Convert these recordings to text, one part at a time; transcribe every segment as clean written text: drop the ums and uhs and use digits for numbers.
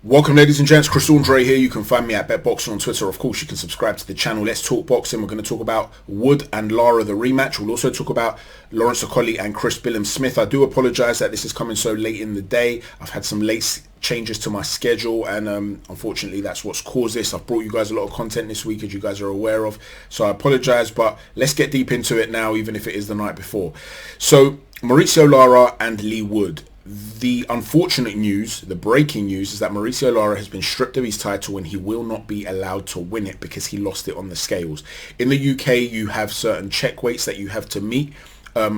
Welcome, ladies and gents. Chris Andre here. You can find me at BetBoxer on Twitter. Of course, you can subscribe to the channel. Let's talk boxing. We're going to talk about Wood and Lara, the rematch. We'll also talk about Lawrence Okolie and Chris Billam-Smith. I do apologise that this is coming so late in the day. I've had some late changes to my schedule, and unfortunately, that's what's caused this. I've brought you guys a lot of content this week, as you guys are aware of. So I apologise, but let's get deep into it now, even if it is the night before. So Mauricio Lara and Leigh Wood. The unfortunate news, the breaking news, is that Mauricio Lara has been stripped of his title and he will not be allowed to win it because he lost it on the scales. In the UK, you have certain check weights that you have to meet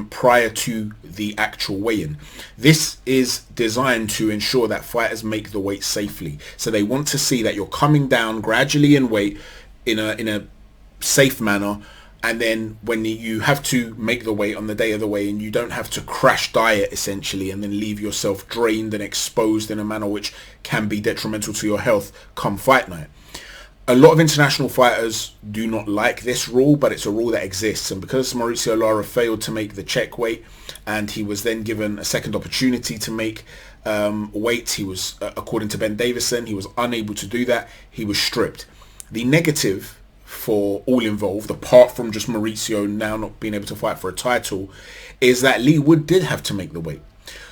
prior to the actual weigh-in. This is designed to ensure that fighters make the weight safely. So they want to see that you're coming down gradually in weight in a safe manner. And then when you have to make the weight on the day of the weigh-in, you don't have to crash diet essentially and then leave yourself drained and exposed in a manner which can be detrimental to your health come fight night. A lot of international fighters do not like this rule, but it's a rule that exists. And because Mauricio Lara failed to make the check weight and he was then given a second opportunity to make weight, he was, according to Ben Davison, he was unable to do that. He was stripped. The negative for all involved, apart from just Mauricio now not being able to fight for a title, is that Leigh Wood did have to make the weight.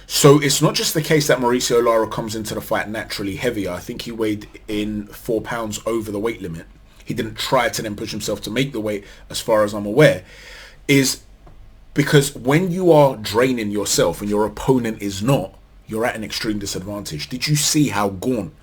So it's not just the case that Mauricio Lara comes into the fight naturally heavier. I think he weighed in 4 pounds over the weight limit. He didn't try to then push himself to make the weight, as far as I'm aware, is because when you are draining yourself and your opponent is not, you're at an extreme disadvantage. Did you see how gaunt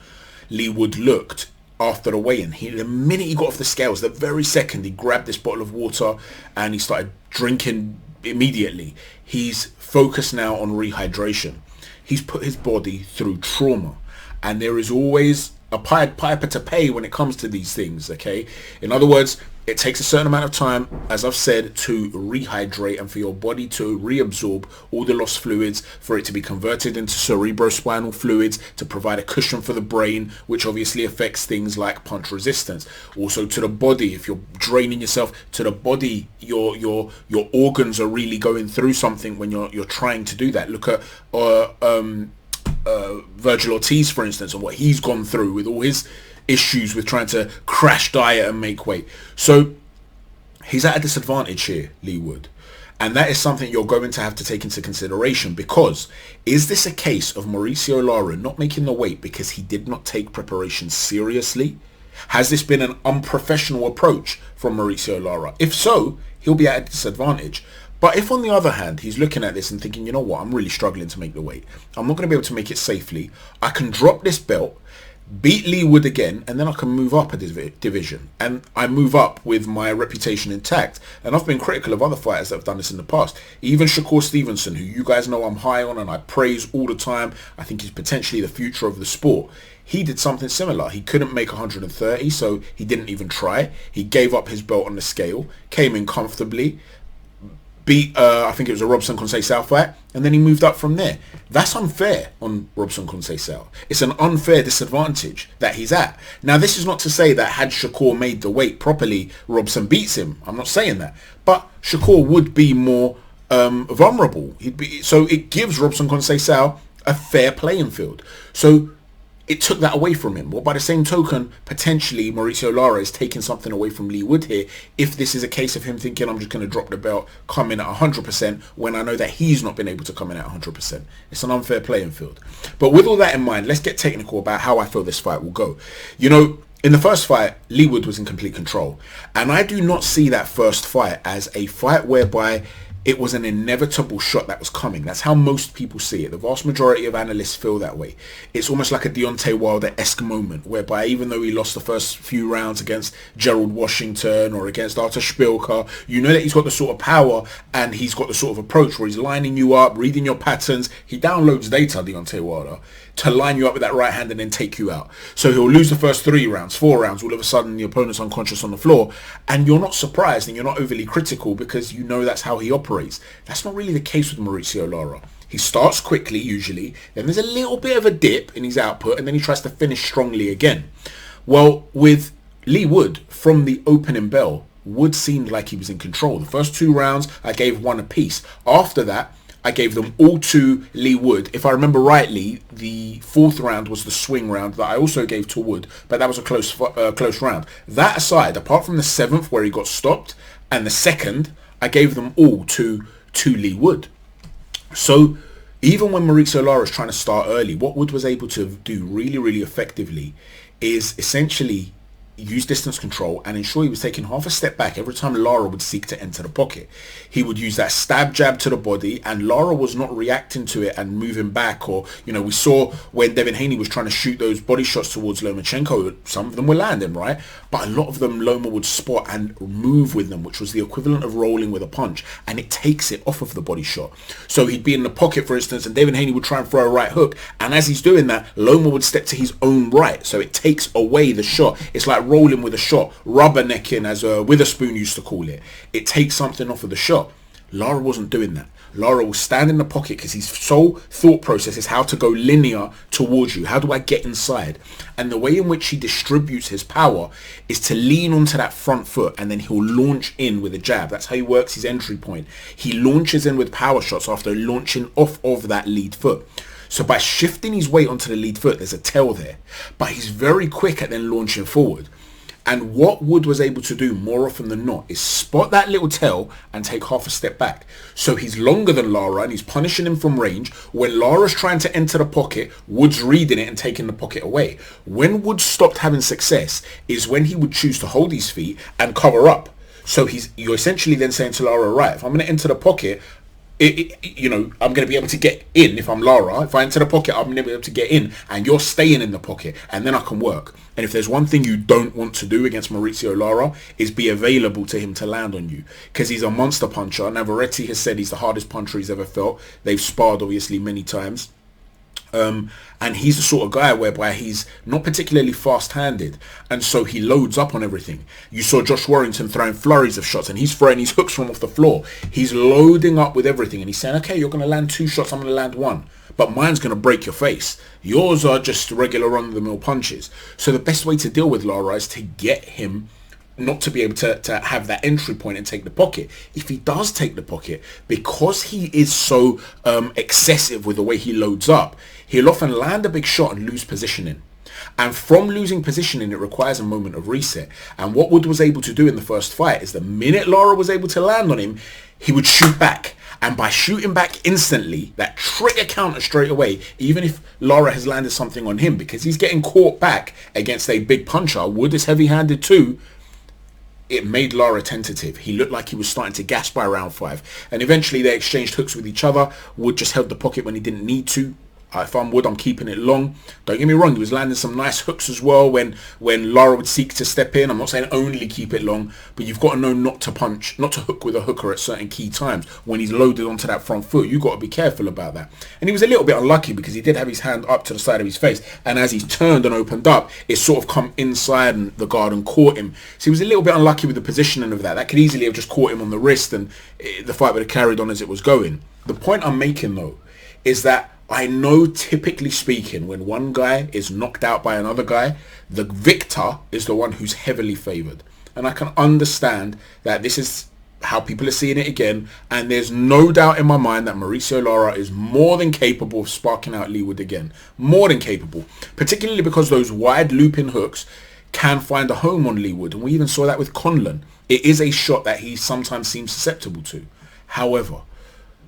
Leigh Wood looked after the weigh-in? The minute he got off the scales, the very second he grabbed this bottle of water and he started drinking immediately. He's focused now on rehydration. He's put his body through trauma, and there is always a piper to pay when it comes to these things, okay? In other words, it takes a certain amount of time, as I've said, to rehydrate and for your body to reabsorb all the lost fluids, for it to be converted into cerebrospinal fluids to provide a cushion for the brain, which obviously affects things like punch resistance. Also to the body, if you're draining yourself, to the body, your organs are really going through something when you're trying to do that. Look at Virgil Ortiz, for instance, and what he's gone through with all his issues with trying to crash diet and make weight. So he's at a disadvantage here, Leigh Wood. And that is something you're going to have to take into consideration, because is this a case of Mauricio Lara not making the weight because he did not take preparation seriously? Has this been an unprofessional approach from Mauricio Lara? If so, he'll be at a disadvantage. But if, on the other hand, he's looking at this and thinking, you know what, I'm really struggling to make the weight. I'm not going to be able to make it safely. I can drop this belt, beat Leigh Wood again, and then I can move up a division. And I move up with my reputation intact. And I've been critical of other fighters that have done this in the past. Even Shakur Stevenson, who you guys know I'm high on and I praise all the time. I think he's potentially the future of the sport. He did something similar. He couldn't make 130, so he didn't even try. He gave up his belt on the scale, came in comfortably, beat, I think it was a Robson Conceição fight, and then he moved up from there. That's unfair on Robson Conceição. It's an unfair disadvantage that he's at. Now, this is not to say that had Shakur made the weight properly, Robson beats him. I'm not saying that. But Shakur would be more vulnerable. So it gives Robson Conceição a fair playing field. So it took that away from him. Well, by the same token, potentially Mauricio Lara is taking something away from Leigh Wood here, if this is a case of him thinking, I'm just going to drop the belt, come in at 100%, when I know that he's not been able to come in at 100%. It's an unfair playing field. But with all that in mind, let's get technical about how I feel this fight will go. You know, in the first fight, Leigh Wood was in complete control. And I do not see that first fight as a fight whereby it was an inevitable shot that was coming. That's how most people see it. The vast majority of analysts feel that way. It's almost like a Deontay Wilder-esque moment, whereby even though he lost the first few rounds against Gerald Washington or against Artur Szpilka, you know that he's got the sort of power and he's got the sort of approach where he's lining you up, reading your patterns. He downloads data, Deontay Wilder, to line you up with that right hand and then take you out. So he'll lose the first 3 rounds, 4 rounds, all of a sudden the opponent's unconscious on the floor, and you're not surprised and you're not overly critical because you know that's how he operates. That's not really the case with Mauricio Lara. He starts quickly usually, then there's a little bit of a dip in his output, and then he tries to finish strongly again. Well, with Leigh Wood, from the opening bell, Wood seemed like he was in control. The first 2 rounds, I gave 1 apiece. After that, I gave them all to Leigh Wood. If I remember rightly, the 4th round was the swing round that I also gave to Wood, but that was a close round. That aside, apart from the 7th where he got stopped and the 2nd, I gave them all to Leigh Wood. So even when Mauricio Lara is trying to start early, what Wood was able to do really, really effectively is essentially use distance control and ensure he was taking half a step back every time Lara would seek to enter the pocket. He would use that stab jab to the body, and Lara was not reacting to it and moving back. Or, you know, we saw when Devin Haney was trying to shoot those body shots towards Lomachenko, some of them were landing, right? But a lot of them Loma would spot and move with them, which was the equivalent of rolling with a punch, and it takes it off of the body shot. So he'd be in the pocket, for instance, and Devin Haney would try and throw a right hook, and as he's doing that, Loma would step to his own right, so it takes away the shot. It's like rolling with a shot, rubbernecking, as Witherspoon used to call it. It takes something off of the shot. Lara wasn't doing that. Lara will stand in the pocket because his sole thought process is how to go linear towards you. How do I get inside? And the way in which he distributes his power is to lean onto that front foot, and then he'll launch in with a jab. That's how he works his entry point. He launches in with power shots after launching off of that lead foot. So by shifting his weight onto the lead foot, there's a tail there. But he's very quick at then launching forward. And what Wood was able to do more often than not is spot that little tail and take half a step back. So he's longer than Lara and he's punishing him from range. When Lara's trying to enter the pocket, Wood's reading it and taking the pocket away. When Wood stopped having success is when he would choose to hold his feet and cover up. So you're essentially then saying to Lara, right, if I'm going to enter the pocket, I'm going to be able to get in. If I'm Lara, if I enter the pocket, I'm going to be able to get in, and you're staying in the pocket, and then I can work. And if there's one thing you don't want to do against Mauricio Lara is be available to him to land on you, because he's a monster puncher. Navarrete has said he's the hardest puncher he's ever felt. They've sparred obviously many times. And he's the sort of guy whereby he's not particularly fast-handed, and so he loads up on everything. You saw Josh Warrington throwing flurries of shots, and he's throwing his hooks from off the floor. He's loading up with everything, and he's saying, okay, you're going to land 2 shots, I'm going to land 1. But mine's going to break your face. Yours are just regular run-of-the-mill punches. So the best way to deal with Lara is to get him not to be able to have that entry point and take the pocket. If he does take the pocket, because he is so excessive with the way he loads up, he'll often land a big shot and lose positioning. And from losing positioning, it requires a moment of reset. And what Wood was able to do in the first fight is the minute Lara was able to land on him, he would shoot back. And by shooting back instantly, that trigger counter straight away, even if Lara has landed something on him, because he's getting caught back against a big puncher, Wood is heavy-handed too, it made Lara tentative. He looked like he was starting to gasp by round 5. And eventually they exchanged hooks with each other. Wood just held the pocket when he didn't need to. If I'm Wood, I'm keeping it long. Don't get me wrong, he was landing some nice hooks as well when Lara would seek to step in. I'm not saying only keep it long, but you've got to know not to punch, not to hook with a hooker at certain key times. When he's loaded onto that front foot, you've got to be careful about that. And he was a little bit unlucky because he did have his hand up to the side of his face, and as he's turned and opened up, it sort of come inside and the guard and caught him. So he was a little bit unlucky with the positioning of that. That could easily have just caught him on the wrist, and the fight would have carried on as it was going. The point I'm making though is that I know, typically speaking, when one guy is knocked out by another guy, the victor is the one who's heavily favoured. And I can understand that this is how people are seeing it again. And there's no doubt in my mind that Mauricio Lara is more than capable of sparking out Leigh Wood again. More than capable. Particularly because those wide looping hooks can find a home on Leigh Wood. And we even saw that with Conlon. It is a shot that he sometimes seems susceptible to. However,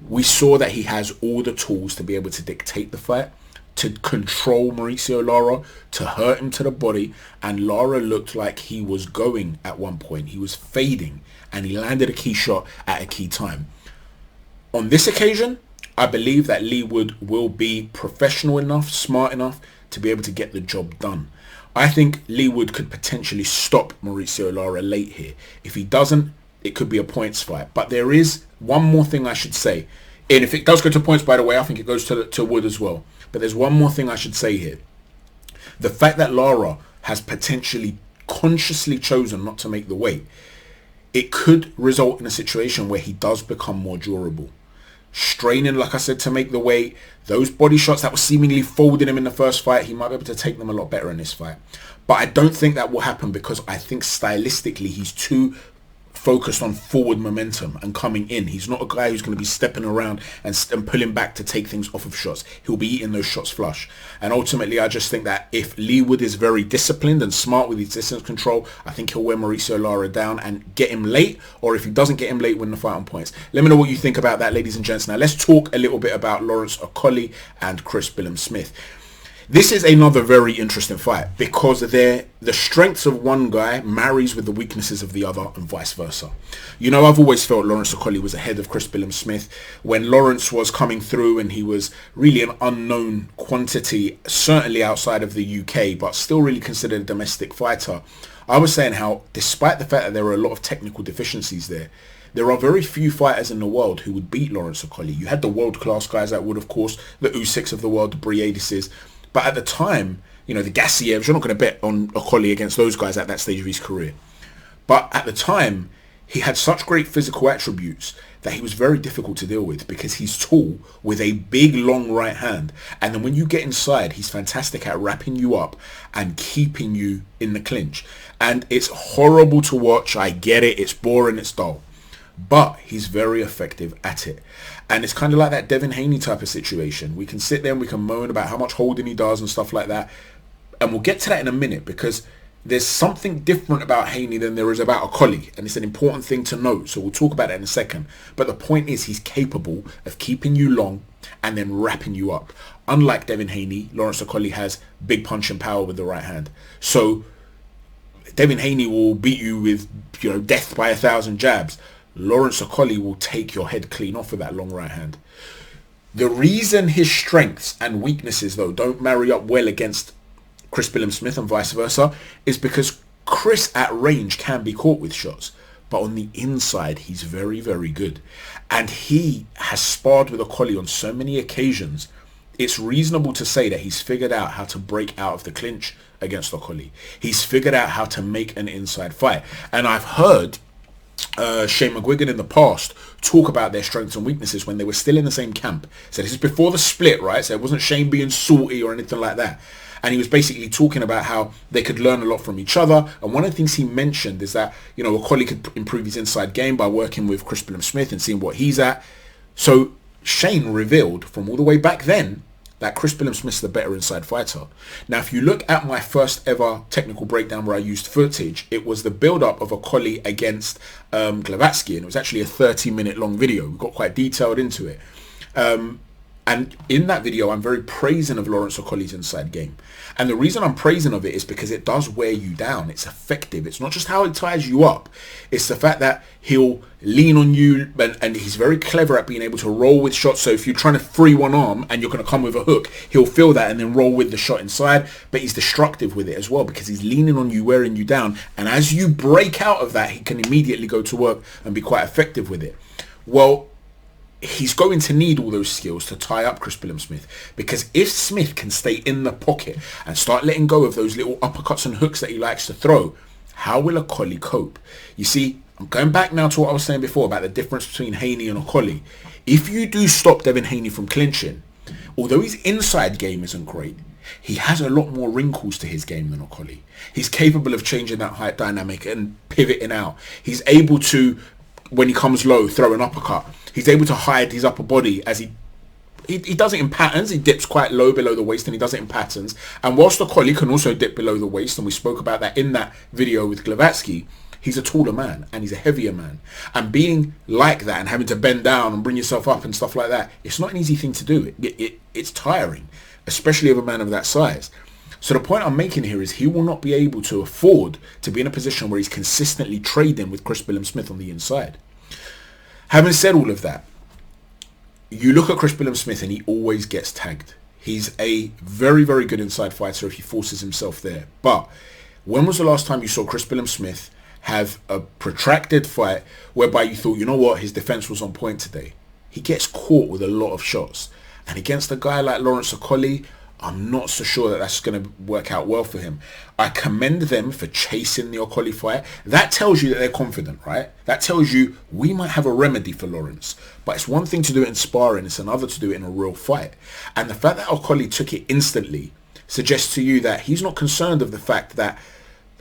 we saw that he has all the tools to be able to dictate the fight, to control Mauricio Lara, to hurt him to the body, and Lara looked like he was going at one point. He was fading, and he landed a key shot at a key time. On this occasion, I believe that Leigh Wood will be professional enough, smart enough to be able to get the job done. I think Leigh Wood could potentially stop Mauricio Lara late here. If he doesn't, it could be a points fight. But there is one more thing I should say. And if it does go to points, by the way, I think it goes to Wood as well. But there's one more thing I should say here. The fact that Lara has potentially consciously chosen not to make the weight, it could result in a situation where he does become more durable. Straining, like I said, to make the weight, those body shots that were seemingly folding him in the first fight, he might be able to take them a lot better in this fight. But I don't think that will happen because I think stylistically he's too focused on forward momentum and coming in. He's not a guy who's going to be stepping around and pulling back to take things off of shots. He'll be eating those shots flush. And ultimately, I just think that if Leigh Wood is very disciplined and smart with his distance control, I think he'll wear Mauricio Lara down and get him late, or if he doesn't get him late, win the fight on points. Let me know what you think about that, ladies and gents. Now, let's talk a little bit about Lawrence Okolie and Chris Billam-Smith. This is another very interesting fight because the strengths of one guy marries with the weaknesses of the other and vice versa. You know, I've always felt Lawrence Okolie was ahead of Chris Billam-Smith. When Lawrence was coming through and he was really an unknown quantity, certainly outside of the UK, but still really considered a domestic fighter, I was saying how, despite the fact that there are a lot of technical deficiencies there are very few fighters in the world who would beat Lawrence Okolie. You had the world-class guys that would, of course, the Usyks of the world, the Briadises. But at the time, you know, the Gassievs, you're not going to bet on Okolie against those guys at that stage of his career. But at the time, he had such great physical attributes that he was very difficult to deal with because he's tall with a big, long right hand. And then when you get inside, he's fantastic at wrapping you up and keeping you in the clinch. And it's horrible to watch. I get it. It's boring. It's dull. But he's very effective at it. And it's kind of like that Devin Haney type of situation. We can sit there and we can moan about how much holding he does and stuff like that. And we'll get to that in a minute because there's something different about Haney than there is about Okolie. And it's an important thing to note. So we'll talk about that in a second. But the point is he's capable of keeping you long and then wrapping you up. Unlike Devin Haney, Lawrence Okolie has big punching power with the right hand. So Devin Haney will beat you with, you know, death by 1,000 jabs. Lawrence Okolie will take your head clean off with that long right hand. The reason his strengths and weaknesses, though, don't marry up well against Chris Billam-Smith and vice versa is because Chris at range can be caught with shots. But on the inside, he's very, very good. And he has sparred with Okolie on so many occasions, it's reasonable to say that he's figured out how to break out of the clinch against Okolie. He's figured out how to make an inside fight. And I've heard Shane McGuigan in the past talk about their strengths and weaknesses when they were still in the same camp. So this is before the split, right? So it wasn't Shane being salty or anything like that. And he was basically talking about how they could learn a lot from each other. And one of the things he mentioned is that, you know, Okolie could improve his inside game by working with Chris Billam-Smith and seeing what he's at. So Shane revealed from all the way back then that Chris Billam-Smith's the better inside fighter. Now, if you look at my first ever technical breakdown where I used footage, it was the build-up of Okolie against Glavatsky, and it was actually a 30-minute long video. We got quite detailed into it. And in that video, I'm very praising of Lawrence Okolie's inside game. And the reason I'm praising of it is because it does wear you down. It's effective. It's not just how it ties you up. It's the fact that he'll lean on you and he's very clever at being able to roll with shots. So if you're trying to free one arm and you're going to come with a hook, he'll feel that and then roll with the shot inside. But he's destructive with it as well because he's leaning on you, wearing you down. And as you break out of that, he can immediately go to work and be quite effective with it. Well, he's going to need all those skills to tie up Chris Billam-Smith, because if Smith can stay in the pocket and start letting go of those little uppercuts and hooks that he likes to throw, how will Okolie cope? You see, I'm going back now to what I was saying before about the difference between Haney and Okolie. If you do stop Devin Haney from clinching, although his inside game isn't great, he has a lot more wrinkles to his game than Okolie. He's capable of changing that height dynamic and pivoting out. He's able to, when he comes low, throw an uppercut. He's able to hide his upper body as he does it in patterns. He dips quite low below the waist and he does it in patterns. And whilst Okolie can also dip below the waist, and we spoke about that in that video with Glavatsky, he's a taller man and he's a heavier man. And being like that and having to bend down and bring yourself up and stuff like that, it's not an easy thing to do. It's tiring, especially of a man of that size. So the point I'm making here is he will not be able to afford to be in a position where he's consistently trading with Chris Billam-Smith on the inside. Having said all of that, you look at Chris Billam-Smith and he always gets tagged. He's a very, very good inside fighter if he forces himself there. But when was the last time you saw Chris Billam-Smith have a protracted fight whereby you thought, you know what, his defense was on point today? He gets caught with a lot of shots. And against a guy like Lawrence Okolie, I'm not so sure that that's going to work out well for him. I commend them for chasing the Okolie fight. That tells you that they're confident, right? That tells you we might have a remedy for Lawrence. But it's one thing to do it in sparring. It's another to do it in a real fight. And the fact that Okolie took it instantly suggests to you that he's not concerned of the fact that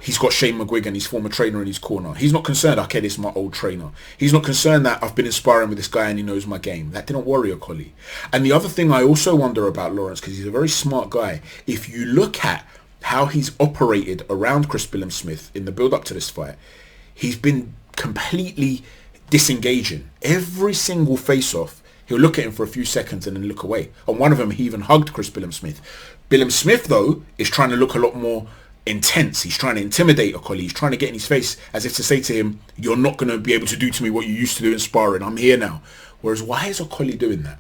he's got Shane McGuigan, his former trainer, in his corner. He's not concerned, okay, this is my old trainer. He's not concerned that I've been inspiring with this guy and he knows my game. That didn't worry Okolie. And the other thing I also wonder about Lawrence, because he's a very smart guy, if you look at how he's operated around Chris Billam-Smith in the build-up to this fight, he's been completely disengaging. Every single face-off, he'll look at him for a few seconds and then look away. On one of them, he even hugged Chris Billam-Smith. Billam-Smith, though, is trying to look a lot more intense. He's trying to intimidate Okolie. He's trying to get in his face as if to say to him, you're not going to be able to do to me what you used to do in sparring. I'm here now. Whereas why is Okolie doing that?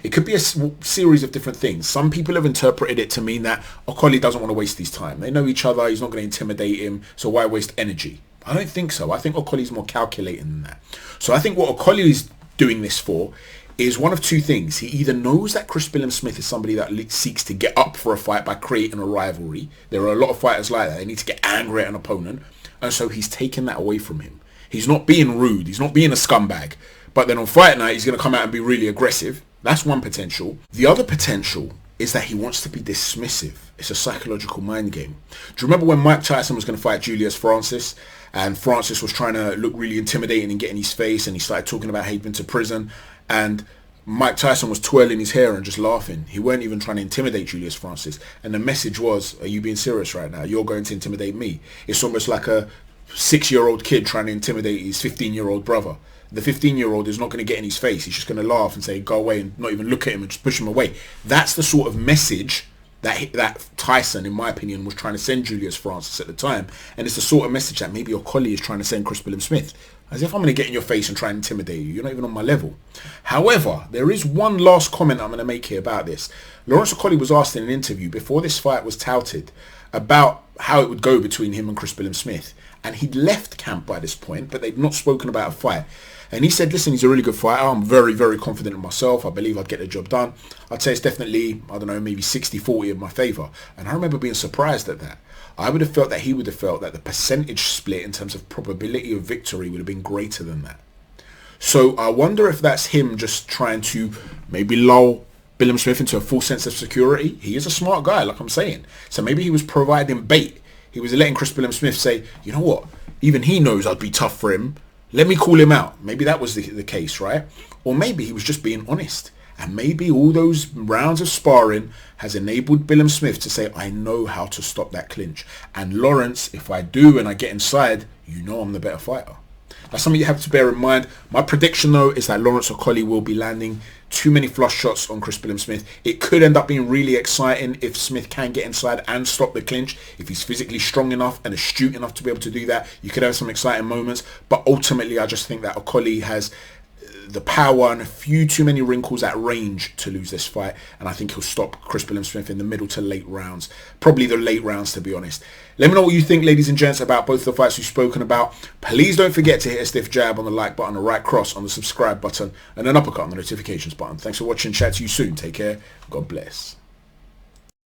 It could be a series of different things. Some people have interpreted it to mean that Okolie doesn't want to waste his time. They know each other. He's not going to intimidate him. So why waste energy? I don't think so. I think Okolie's more calculating than that. So I think what Okolie is doing this for is one of two things. He either knows that Chris Billam-Smith is somebody that seeks to get up for a fight by creating a rivalry. There are a lot of fighters like that. They need to get angry at an opponent. And so he's taken that away from him. He's not being rude. He's not being a scumbag. But then on fight night, he's going to come out and be really aggressive. That's one potential. The other potential is that he wants to be dismissive. It's a psychological mind game. Do you remember when Mike Tyson was going to fight Julius Francis? And Francis was trying to look really intimidating and get in his face. And he started talking about how he'd been to prison. And Mike Tyson was twirling his hair and just laughing. He weren't even trying to intimidate Julius Francis. And the message was, are you being serious right now? You're going to intimidate me. It's almost like a 6-year-old kid trying to intimidate his 15-year-old brother. The 15-year-old is not going to get in his face. He's just going to laugh and say, go away, and not even look at him and just push him away. That's the sort of message that Tyson, in my opinion, was trying to send Julius Francis at the time. And it's the sort of message that maybe Okolie is trying to send Chris Billam-Smith. As if I'm going to get in your face and try and intimidate you. You're not even on my level. However, there is one last comment I'm going to make here about this. Lawrence Okolie was asked in an interview before this fight was touted about how it would go between him and Chris Billam-Smith. And he'd left camp by this point, but they'd not spoken about a fight. And he said, listen, he's a really good fighter. I'm very, very confident in myself. I believe I'd get the job done. I'd say it's definitely, I don't know, maybe 60-40 in my favour. And I remember being surprised at that. I would have felt that he would have felt that the percentage split in terms of probability of victory would have been greater than that. So I wonder if that's him just trying to maybe lull Billam-Smith into a full sense of security. He is a smart guy, like I'm saying. So maybe he was providing bait. He was letting Chris Billam-Smith say, you know what? Even he knows I'd be tough for him. Let me call him out. Maybe that was the case, right? Or maybe he was just being honest. And maybe all those rounds of sparring has enabled Billam-Smith to say, I know how to stop that clinch. And Lawrence, if I do and I get inside, you know I'm the better fighter. That's something you have to bear in mind. My prediction, though, is that Lawrence Okolie will be landing too many flush shots on Chris Billam-Smith. It could end up being really exciting if Smith can get inside and stop the clinch. If he's physically strong enough and astute enough to be able to do that, you could have some exciting moments. But ultimately, I just think that Okolie has the power and a few too many wrinkles at range to lose this fight, and I think he'll stop Chris Billam-Smith in the middle to late rounds, probably the late rounds, to be honest. Let me know what you think, ladies and gents, about both the fights we've spoken about. Please don't forget to hit a stiff jab on the like button, a right cross on the subscribe button, and an uppercut on the notifications button. Thanks for watching. Chat to you soon. Take care. God bless.